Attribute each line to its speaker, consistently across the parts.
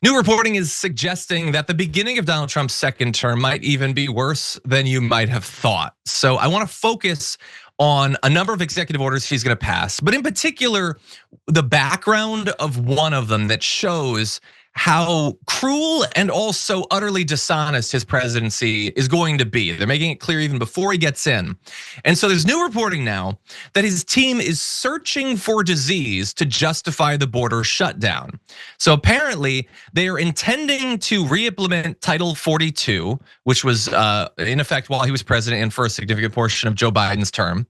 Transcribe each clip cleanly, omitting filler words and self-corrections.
Speaker 1: New reporting is suggesting that the beginning of Donald Trump's second term might even be worse than you might have thought. So I want to focus on a number of executive orders he's going to pass, but in particular, the background of one of them that shows how cruel and also utterly dishonest his presidency is going to be. They're making it clear even before he gets in. And so there's new reporting now that his team is searching for disease to justify the border shutdown. So apparently they are intending to re-implement Title 42, which was in effect while he was president and for a significant portion of Joe Biden's term.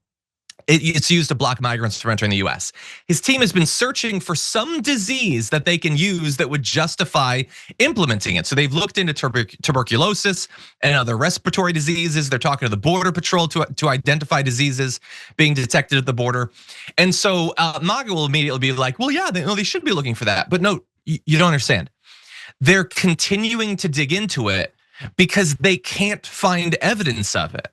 Speaker 1: It's used to block migrants from entering the US. His team has been searching for some disease that they can use that would justify implementing it. So they've looked into tuberculosis and other respiratory diseases. They're talking to the Border Patrol to identify diseases being detected at the border. And so MAGA will immediately be like, well, yeah, they should be looking for that. But no, you don't understand. They're continuing to dig into it because they can't find evidence of it.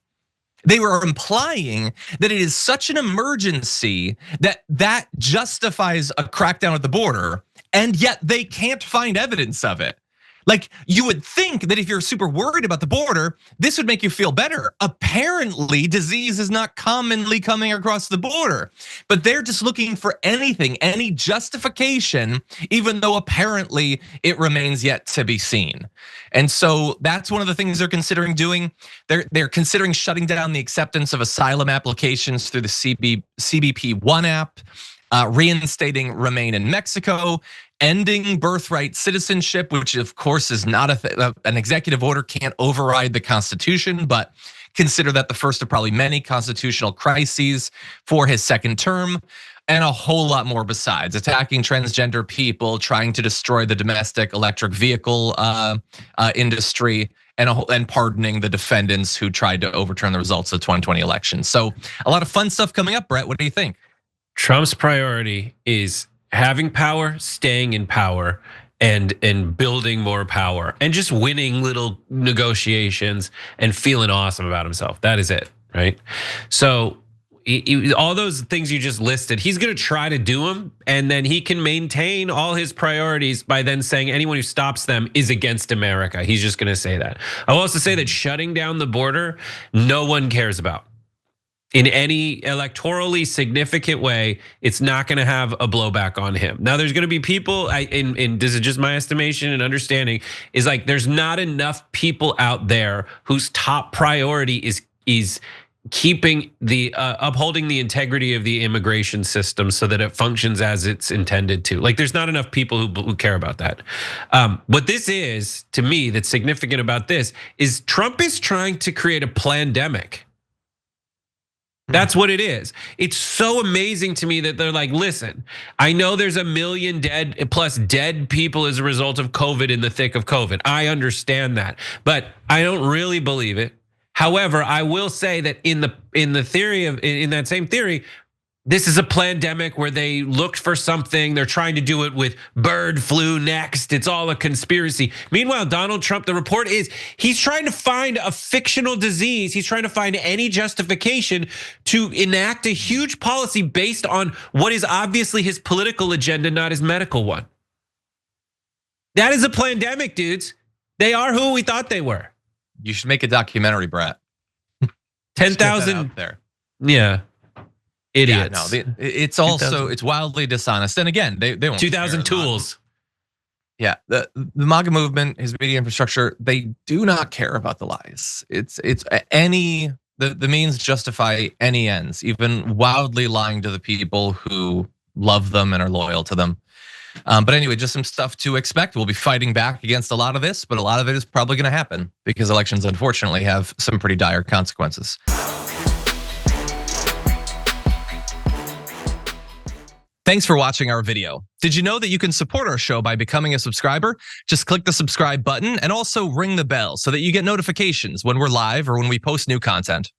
Speaker 1: They were implying that it is such an emergency that justifies a crackdown at the border, and yet they can't find evidence of it. Like, you would think that if you're super worried about the border, this would make you feel better. Apparently, disease is not commonly coming across the border, but they're just looking for anything, any justification, even though apparently it remains yet to be seen. And so that's one of the things they're considering doing. They're considering shutting down the acceptance of asylum applications through the CBP1 app, reinstating Remain in Mexico, ending birthright citizenship, which of course is not an executive order, can't override the Constitution, but consider that the first of probably many constitutional crises for his second term, and a whole lot more besides. Attacking transgender people, trying to destroy the domestic electric vehicle industry, and pardoning the defendants who tried to overturn the results of the 2020 election. So a lot of fun stuff coming up, Brett. What do you think?
Speaker 2: Trump's priority is having power, staying in power, and building more power, and just winning little negotiations and feeling awesome about himself. That is it, right? So all those things you just listed, he's gonna try to do them, and then he can maintain all his priorities by then saying anyone who stops them is against America. He's just gonna say that. I will also say that shutting down the border, no one cares about. In any electorally significant way, it's not gonna have a blowback on him. Now, there's gonna be people, and this is just my estimation and understanding, is like there's not enough people out there whose top priority is keeping the upholding the integrity of the immigration system so that it functions as it's intended to. Like, there's not enough people who care about that. What this is, to me, that's significant about this is Trump is trying to create a plandemic. That's what it is. It's so amazing to me that they're like, listen, I know there's 1 million plus dead people as a result of COVID in the thick of COVID. I understand that, but I don't really believe it. However, I will say that in that same theory, this is a plandemic where they looked for something. They're trying to do it with bird flu next. It's all a conspiracy. Meanwhile, Donald Trump, the report is he's trying to find a fictional disease. He's trying to find any justification to enact a huge policy based on what is obviously his political agenda, not his medical one. That is a plandemic, dudes. They are who we thought they were.
Speaker 1: You should make a documentary, Brett.
Speaker 2: 10,000
Speaker 1: there.
Speaker 2: Yeah. Idiots.
Speaker 1: Yeah, no, it's also, it's wildly dishonest. And again, they won't
Speaker 2: 2,000 tools.
Speaker 1: Yeah, the MAGA movement, his media infrastructure, they do not care about the lies. It's the means justify any ends, even wildly lying to the people who love them and are loyal to them. But anyway, just some stuff to expect. We'll be fighting back against a lot of this, but a lot of it is probably gonna happen because elections unfortunately have some pretty dire consequences. Thanks for watching our video. Did you know that you can support our show by becoming a subscriber? Just click the subscribe button and also ring the bell so that you get notifications when we're live or when we post new content.